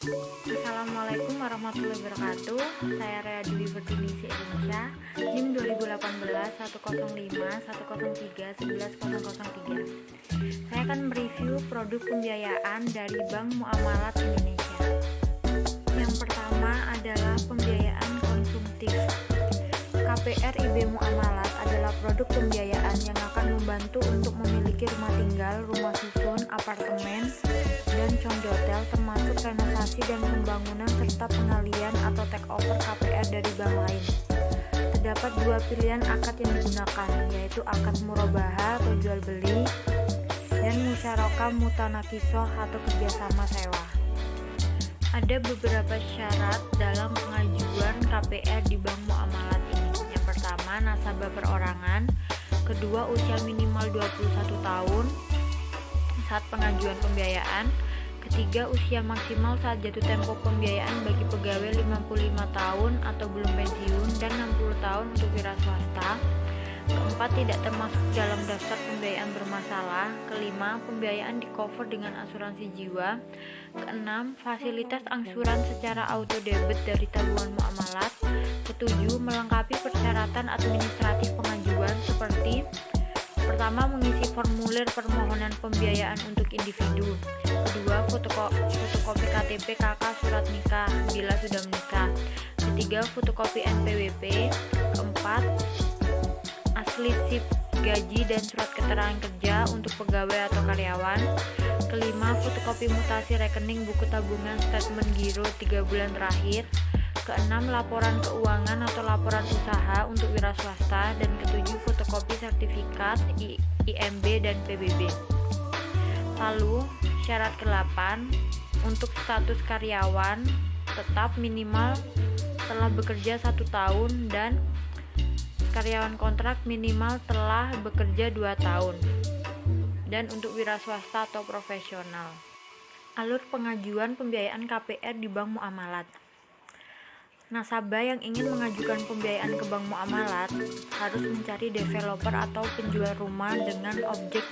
Assalamualaikum warahmatullahi wabarakatuh. Saya Rea Dwi Berdinisi Indonesia, NIM 2018 105 103 11003. Saya akan mereview produk pembiayaan dari Bank Muamalat Indonesia. Yang pertama adalah pembiayaan konsumtif. KPR IB Muamalat adalah produk pembiayaan yang akan membantu untuk memiliki rumah tinggal, rumah susun, apartemen, dan condotel termasuk renovasi dan pembangunan serta pengalian atau take over KPR dari bank lain. Terdapat dua pilihan akad yang digunakan, yaitu akad murabaha atau jual beli dan musyarakah mutanakisoh atau kerjasama sewa. Ada beberapa syarat dalam pengajuan KPR di Bank Muamalat ini. Yang pertama, nasabah perorangan. Kedua, usia minimal 21 tahun saat pengajuan pembiayaan. Ketiga, usia maksimal saat jatuh tempo pembiayaan bagi pegawai 55 tahun atau belum pensiun dan 60 tahun untuk wira swasta. Keempat, tidak termasuk dalam daftar pembiayaan bermasalah. Kelima, pembiayaan di cover dengan asuransi jiwa. Keenam, fasilitas angsuran secara auto debit dari tabungan muamalat. Ketujuh, melengkapi persyaratan administratif pengajuan seperti: pertama, mengisi formulir permohonan pembiayaan untuk individu. Kedua, fotokopi KTP KK surat nikah bila sudah menikah. Ketiga, fotokopi NPWP. Keempat, asli SIP gaji dan surat keterangan kerja untuk pegawai atau karyawan. Kelima, fotokopi mutasi rekening buku tabungan statement giro 3 bulan terakhir. Keenam, laporan keuangan atau laporan usaha untuk wira swasta. Dan ketujuh, fotokopi sertifikat IMB dan PBB. Lalu, syarat ke-8, untuk status karyawan tetap minimal telah bekerja 1 tahun dan karyawan kontrak minimal telah bekerja 2 tahun. Dan untuk wira swasta atau profesional. Alur pengajuan pembiayaan KPR di Bank Muamalat. Nasabah yang ingin mengajukan pembiayaan ke Bank Muamalat harus mencari developer atau penjual rumah dengan objek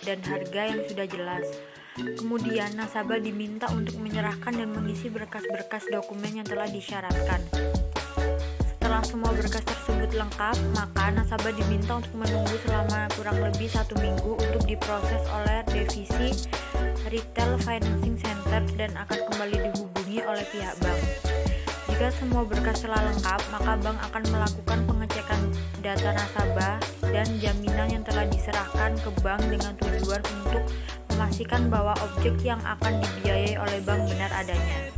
dan harga yang sudah jelas. Kemudian nasabah diminta untuk menyerahkan dan mengisi berkas-berkas dokumen yang telah disyaratkan. Setelah semua berkas tersebut lengkap, maka nasabah diminta untuk menunggu selama kurang lebih 1 minggu untuk diproses oleh divisi Retail Financing Center dan akan kembali dihubungi oleh pihak bank. Jika semua berkas telah lengkap, maka bank akan melakukan pengecekan data nasabah dan jaminan yang telah diserahkan ke bank dengan tujuan untuk memastikan bahwa objek yang akan dibiayai oleh bank benar adanya.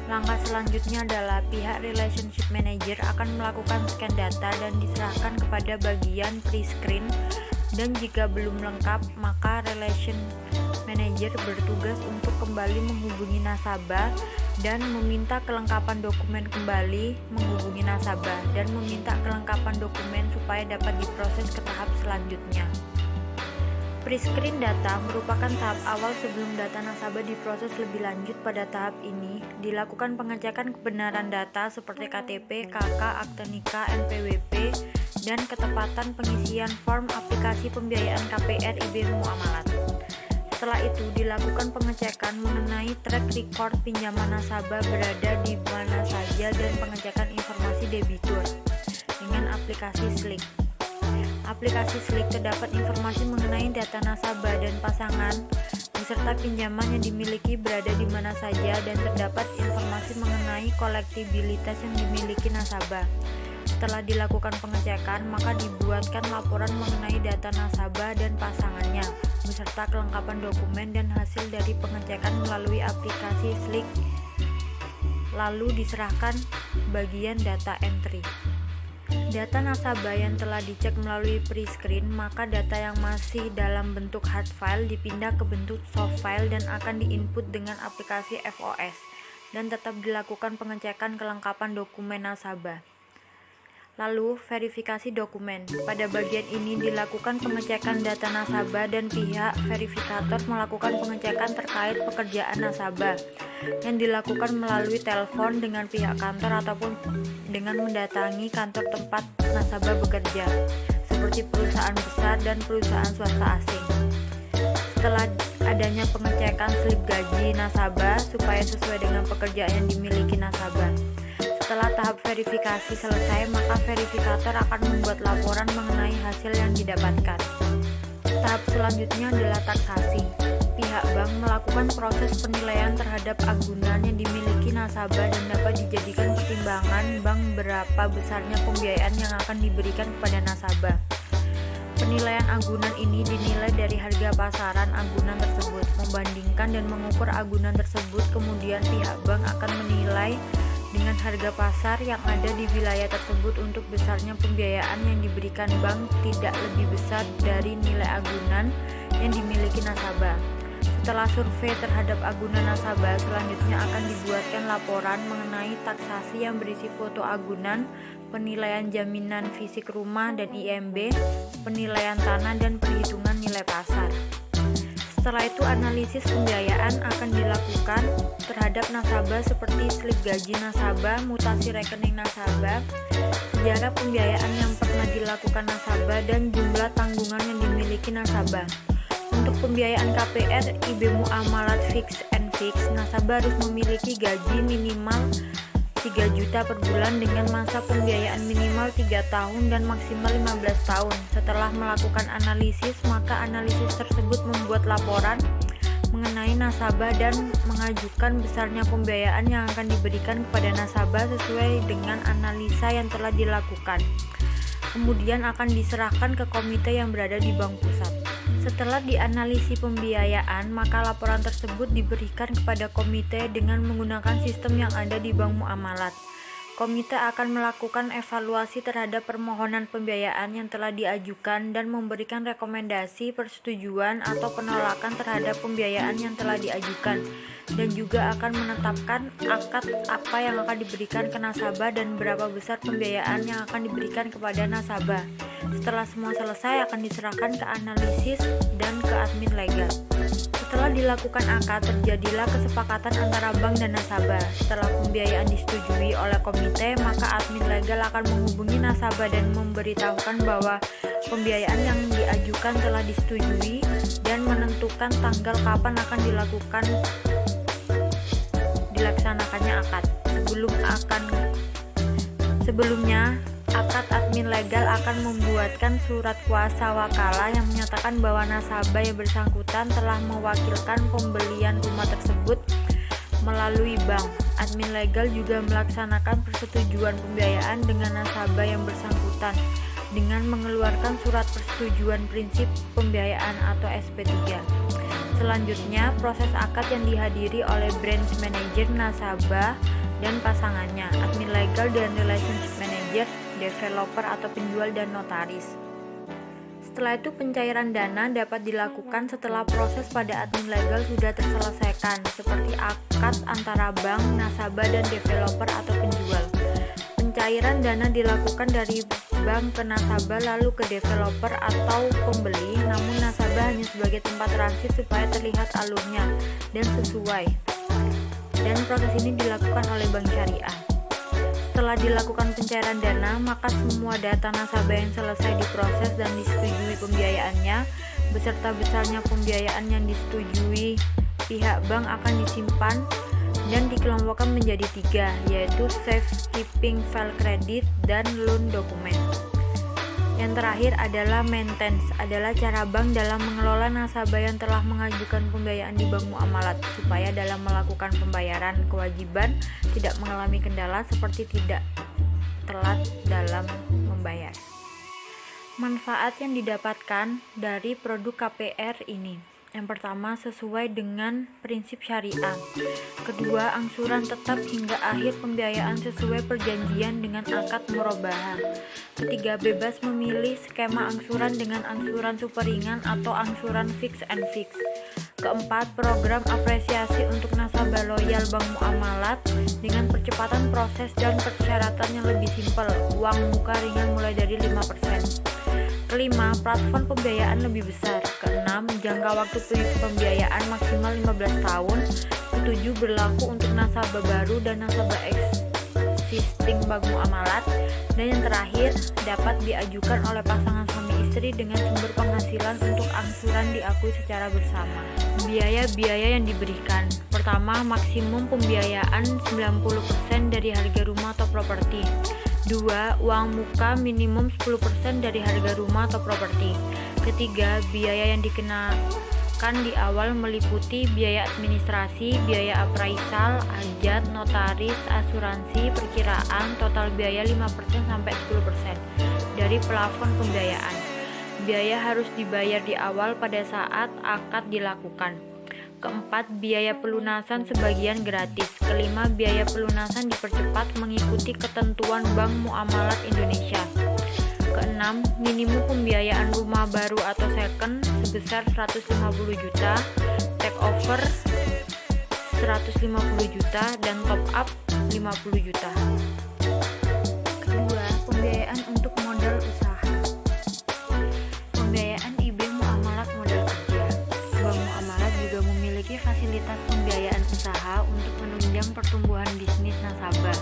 Langkah selanjutnya adalah pihak Relationship Manager akan melakukan scan data dan diserahkan kepada bagian pre-screen, dan jika belum lengkap, maka Relation Manager bertugas untuk kembali menghubungi nasabah dan meminta kelengkapan dokumen, kembali menghubungi nasabah dan meminta kelengkapan dokumen supaya dapat diproses ke tahap selanjutnya. Pre-screen data merupakan tahap awal sebelum data nasabah diproses lebih lanjut. Pada tahap ini, dilakukan pengecekan kebenaran data seperti KTP, KK, akte nikah, NPWP, dan ketepatan pengisian form aplikasi pembiayaan KPR IB Muamalat. Setelah itu, dilakukan pengecekan mengenai track record pinjaman nasabah berada di mana saja dan pengecekan informasi debitur dengan aplikasi Slick. Aplikasi Slick terdapat informasi mengenai data nasabah dan pasangan beserta pinjaman yang dimiliki berada di mana saja, dan terdapat informasi mengenai kolektibilitas yang dimiliki nasabah. Setelah dilakukan pengecekan, maka dibuatkan laporan mengenai data nasabah dan pasangannya beserta kelengkapan dokumen dan hasil dari pengecekan melalui aplikasi Slick, lalu diserahkan bagian data entry. Data nasabah yang telah dicek melalui pre-screen, maka data yang masih dalam bentuk hard file dipindah ke bentuk soft file dan akan diinput dengan aplikasi FOS, dan tetap dilakukan pengecekan kelengkapan dokumen nasabah. Lalu, verifikasi dokumen. Pada bagian ini dilakukan pengecekan data nasabah dan pihak verifikator melakukan pengecekan terkait pekerjaan nasabah yang dilakukan melalui telepon dengan pihak kantor ataupun dengan mendatangi kantor tempat nasabah bekerja, seperti perusahaan besar dan perusahaan swasta asing. Setelah adanya pengecekan slip gaji nasabah supaya sesuai dengan pekerjaan yang dimiliki nasabah. Setelah tahap verifikasi selesai, maka verifikator akan membuat laporan mengenai hasil yang didapatkan. Tahap selanjutnya adalah taksasi. Pihak bank melakukan proses penilaian terhadap agunan yang dimiliki nasabah dan dapat dijadikan pertimbangan bank berapa besarnya pembiayaan yang akan diberikan kepada nasabah. Penilaian agunan ini dinilai dari harga pasaran agunan tersebut, membandingkan dan mengukur agunan tersebut, kemudian pihak bank akan menilai dengan harga pasar yang ada di wilayah tersebut untuk besarnya pembiayaan yang diberikan bank tidak lebih besar dari nilai agunan yang dimiliki nasabah. Setelah survei terhadap agunan nasabah, selanjutnya akan dibuatkan laporan mengenai taksasi yang berisi foto agunan, penilaian jaminan fisik rumah dan IMB, penilaian tanah dan perhitungan nilai pasar. Setelah itu analisis pembiayaan akan dilakukan terhadap nasabah seperti slip gaji nasabah, mutasi rekening nasabah, sejarah pembiayaan yang pernah dilakukan nasabah, dan jumlah tanggungan yang dimiliki nasabah. Untuk pembiayaan KPR, IB Muamalat Fix and Fix, nasabah harus memiliki gaji minimal 3 juta per bulan dengan masa pembiayaan minimal 3 tahun dan maksimal 15 tahun. Setelah melakukan analisis, maka analisis tersebut membuat laporan mengenai nasabah dan mengajukan besarnya pembiayaan yang akan diberikan kepada nasabah sesuai dengan analisa yang telah dilakukan. Kemudian akan diserahkan ke komite yang berada di bank pusat. Setelah dianalisi pembiayaan, maka laporan tersebut diberikan kepada komite dengan menggunakan sistem yang ada di bank muamalat. Komite akan melakukan evaluasi terhadap permohonan pembiayaan yang telah diajukan dan memberikan rekomendasi persetujuan atau penolakan terhadap pembiayaan yang telah diajukan, dan juga akan menetapkan akad apa yang akan diberikan ke nasabah dan berapa besar pembiayaan yang akan diberikan kepada nasabah. Setelah semua selesai, akan diserahkan ke analisis dan ke admin legal. Setelah dilakukan akad, terjadilah kesepakatan antara bank dan nasabah. Setelah pembiayaan disetujui oleh komite, maka admin legal akan menghubungi nasabah dan memberitahukan bahwa pembiayaan yang diajukan telah disetujui dan menentukan tanggal kapan akan dilaksanakannya akad. Sebelumnya, akad admin legal akan membuatkan surat kuasa wakalah yang menyatakan bahwa nasabah yang bersangkutan telah mewakilkan pembelian rumah tersebut melalui bank. Admin legal juga melaksanakan persetujuan pembiayaan dengan nasabah yang bersangkutan dengan mengeluarkan surat persetujuan prinsip pembiayaan atau SP3. Selanjutnya, proses akad yang dihadiri oleh branch manager, nasabah, dan pasangannya, admin legal dan relationship manager, developer atau penjual, dan notaris. Setelah itu pencairan dana dapat dilakukan setelah proses pada admin legal sudah terselesaikan, seperti akad antara bank, nasabah, dan developer atau penjual. Pencairan dana dilakukan dari bank ke nasabah lalu ke developer atau pembeli, namun nasabah hanya sebagai tempat transit supaya terlihat alurnya dan sesuai. Dan proses ini dilakukan oleh bank syariah. Setelah dilakukan pencairan dana, maka semua data nasabah yang selesai diproses dan disetujui pembiayaannya, beserta besarnya pembiayaan yang disetujui pihak bank akan disimpan dan dikelompokkan menjadi 3, yaitu safekeeping file kredit dan loan dokumen. Yang terakhir adalah maintenance, adalah cara bank dalam mengelola nasabah yang telah mengajukan pembiayaan di bank muamalat, supaya dalam melakukan pembayaran kewajiban tidak mengalami kendala seperti tidak telat dalam membayar. Manfaat yang didapatkan dari produk KPR ini: yang pertama, sesuai dengan prinsip syariah. Kedua, angsuran tetap hingga akhir pembiayaan sesuai perjanjian dengan akad murabahah. Ketiga, bebas memilih skema angsuran dengan angsuran super ringan atau angsuran fix and fix. Keempat, program apresiasi untuk nasabah loyal bank muamalat dengan percepatan proses dan persyaratan yang lebih simpel, uang muka ringan mulai dari 5%. Kelima, platform pembiayaan lebih besar. Keenam, jangka waktu pembiayaan maksimal 15 tahun. Ketujuh, berlaku untuk nasabah baru dan nasabah existing bank muamalat. Dan yang terakhir, dapat diajukan oleh pasangan suami istri dengan sumber penghasilan untuk angsuran diakui secara bersama. Biaya-biaya yang diberikan. Pertama, maksimum pembiayaan 90% dari harga rumah atau properti. 2. Uang muka minimum 10% dari harga rumah atau properti. Ketiga, biaya yang dikenakan di awal meliputi biaya administrasi, biaya appraisal, ajat, notaris, asuransi, perkiraan, total biaya 5% sampai 10% dari plafon pembiayaan. Biaya harus dibayar di awal pada saat akad dilakukan. Keempat, biaya pelunasan sebagian gratis. Kelima, biaya pelunasan dipercepat mengikuti ketentuan Bank Muamalat Indonesia. Keenam, minimum pembiayaan rumah baru atau second sebesar 150 juta, take over 150 juta, dan top up 50 juta. Kedua, pembiayaan untuk modal usaha. Pembiayaan IB Muamalat Modal Kerja. Bank Muamalat juga memiliki fasilitas pembiayaan usaha untuk menunjang pertumbuhan bisnis nasabah,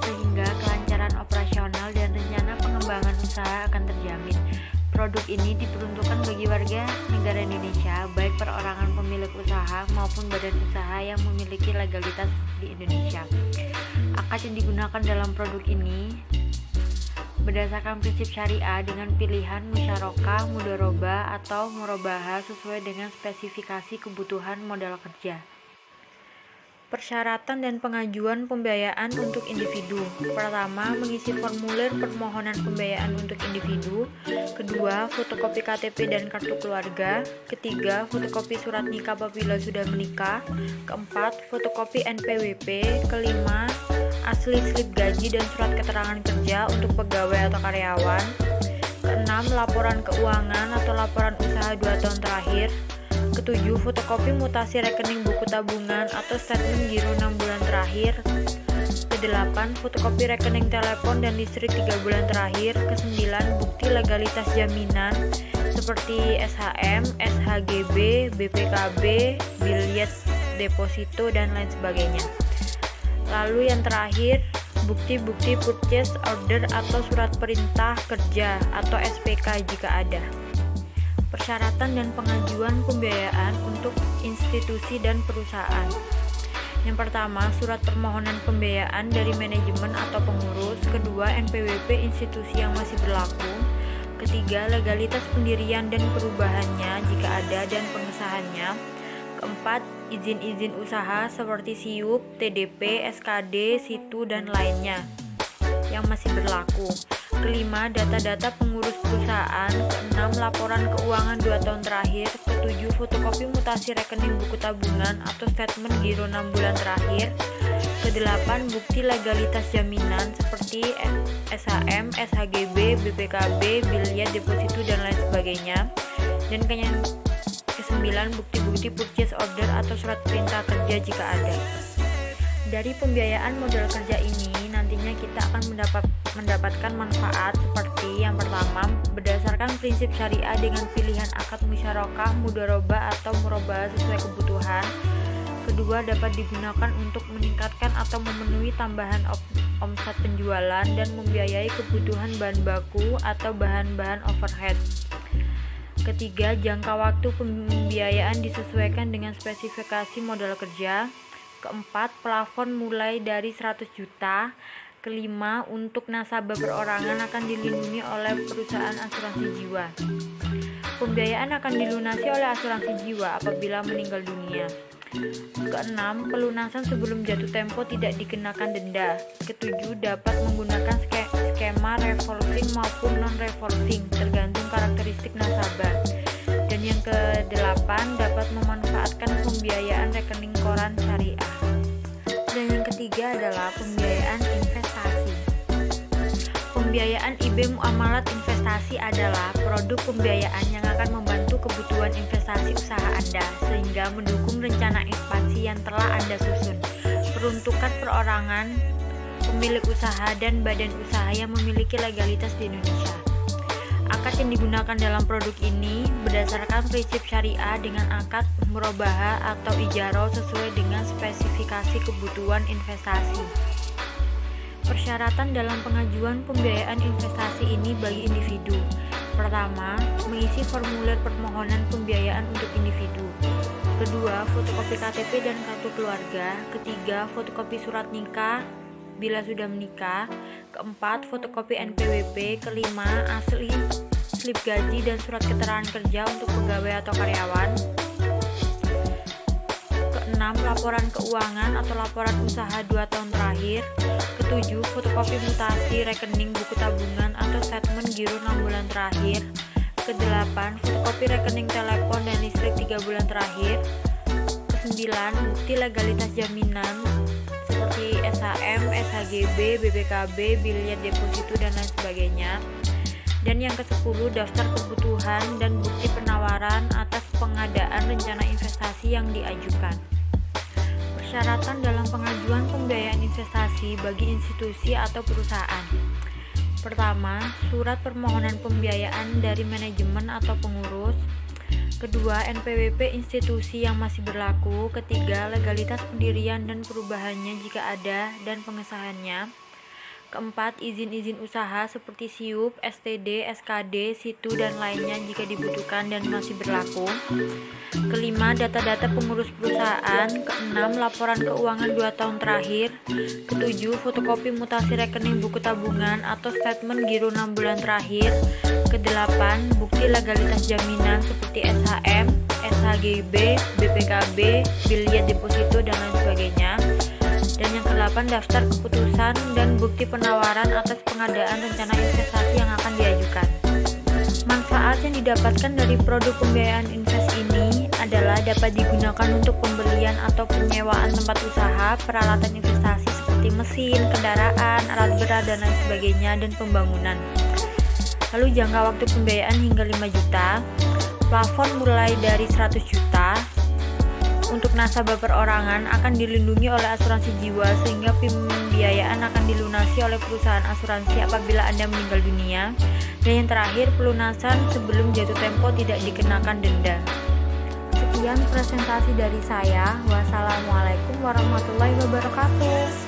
sehingga kelancaran operasional dan rencana pengembangan usaha akan terjamin. Produk ini diperuntukkan bagi warga negara Indonesia, baik perorangan pemilik usaha maupun badan usaha yang memiliki legalitas di Indonesia. Akad yang digunakan dalam produk ini berdasarkan prinsip syariah dengan pilihan musyarakah, mudharabah, atau murabahah sesuai dengan spesifikasi kebutuhan modal kerja. Persyaratan dan pengajuan pembiayaan untuk individu. Pertama, mengisi formulir permohonan pembiayaan untuk individu. Kedua, fotokopi KTP dan kartu keluarga. Ketiga, fotokopi surat nikah apabila sudah menikah. Keempat, fotokopi NPWP. Kelima, asli slip gaji dan surat keterangan kerja untuk pegawai atau karyawan. Keenam, laporan keuangan atau laporan usaha 2 tahun terakhir. Ketujuh, fotokopi mutasi rekening buku tabungan atau statement giro 6 bulan terakhir. Kedelapan, fotokopi rekening telepon dan listrik 3 bulan terakhir. Kesembilan, bukti legalitas jaminan seperti SHM, SHGB, BPKB, bilet deposito, dan lain sebagainya. Lalu yang terakhir, bukti-bukti purchase order atau surat perintah kerja atau SPK jika ada. Persyaratan dan pengajuan pembiayaan untuk institusi dan perusahaan. Yang pertama, surat permohonan pembiayaan dari manajemen atau pengurus. Kedua, NPWP institusi yang masih berlaku. Ketiga, legalitas pendirian dan perubahannya jika ada dan pengesahannya. Keempat, izin-izin usaha seperti SIUP, TDP, SKD, SITU, dan lainnya yang masih berlaku. Kelima, data-data pengurus perusahaan. Keenam, laporan keuangan 2 tahun terakhir. Ketujuh, fotokopi mutasi rekening buku tabungan atau statement giro 6 bulan terakhir. Kedelapan, bukti legalitas jaminan seperti SHM, SHGB, BPKB, bilet deposito, dan lain sebagainya. Dan kesembilan, bukti-bukti purchase order atau surat perintah kerja jika ada. Dari pembiayaan modal kerja ini nantinya kita akan mendapatkan manfaat seperti yang pertama, berdasarkan prinsip syariah dengan pilihan akad musyarakah, mudharabah, atau murabahah sesuai kebutuhan. Kedua, dapat digunakan untuk meningkatkan atau memenuhi tambahan omset penjualan dan membiayai kebutuhan bahan baku atau bahan-bahan overhead. Ketiga, jangka waktu pembiayaan disesuaikan dengan spesifikasi modal kerja. Keempat, plafon mulai dari 100 juta. Kelima, untuk nasabah perorangan akan dilindungi oleh perusahaan asuransi jiwa. Pembiayaan akan dilunasi oleh asuransi jiwa apabila meninggal dunia. Keenam, pelunasan sebelum jatuh tempo tidak dikenakan denda. Ketujuh, dapat menggunakan skema revolving maupun non-revolving tergantung karakteristik nasabah. Dan yang kedelapan, dapat memanfaatkan pembiayaan rekening koran syariah. Dan yang ketiga adalah pembiayaan investasi. Pembiayaan IB Muamalat Investasi adalah produk pembiayaan yang akan membantu kebutuhan investasi usaha Anda sehingga mendukung rencana ekspansi yang telah Anda susun. Peruntukan perorangan, pemilik usaha, dan badan usaha yang memiliki legalitas di Indonesia. Akad yang digunakan dalam produk ini berdasarkan prinsip syariah dengan akad murabahah atau ijarah sesuai dengan spesifikasi kebutuhan investasi. Persyaratan dalam pengajuan pembiayaan investasi ini bagi individu. Pertama, mengisi formulir permohonan pembiayaan untuk individu. Kedua, fotokopi KTP dan kartu keluarga. Ketiga, fotokopi surat nikah bila sudah menikah. Keempat, fotokopi NPWP. Kelima, asli slip gaji dan surat keterangan kerja untuk pegawai atau karyawan. Keenam, laporan keuangan atau laporan usaha 2 tahun terakhir. Ketujuh, fotokopi mutasi rekening buku tabungan atau statement giro 6 bulan terakhir. Kedelapan, fotokopi rekening telepon dan listrik 3 bulan terakhir. Kesembilan, bukti legalitas jaminan seperti SHM, SHGB, BPKB, biliet deposito dan lain sebagainya. Dan yang ke-10, daftar kebutuhan dan bukti penawaran atas pengadaan rencana investasi yang diajukan. Persyaratan dalam pengajuan pembiayaan investasi bagi institusi atau perusahaan. Pertama, surat permohonan pembiayaan dari manajemen atau pengurus. Kedua, NPWP institusi yang masih berlaku. Ketiga, legalitas pendirian dan perubahannya jika ada dan pengesahannya. Keempat, izin-izin usaha seperti SIUP, STD, SKD, SITU, dan lainnya jika dibutuhkan dan masih berlaku. Kelima, data-data pengurus perusahaan. Keenam, laporan keuangan 2 tahun terakhir. Ketujuh, fotokopi mutasi rekening buku tabungan atau statement giro 6 bulan terakhir. Kedelapan, bukti legalitas jaminan seperti SHM, SHGB, BPKB, biliet deposito, dan lain sebagainya. Dan yang ke-8, daftar keputusan dan bukti penawaran atas pengadaan rencana investasi yang akan diajukan. Manfaat yang didapatkan dari produk pembiayaan invest ini adalah dapat digunakan untuk pembelian atau penyewaan tempat usaha, peralatan investasi seperti mesin, kendaraan, alat berat, dan lain sebagainya, dan pembangunan. Lalu jangka waktu pembiayaan hingga 5 juta, plafon mulai dari 100 juta. Untuk nasabah perorangan akan dilindungi oleh asuransi jiwa sehingga pembiayaan akan dilunasi oleh perusahaan asuransi apabila Anda meninggal dunia. Dan yang terakhir, pelunasan sebelum jatuh tempo tidak dikenakan denda. Sekian presentasi dari saya. Wassalamualaikum warahmatullahi wabarakatuh.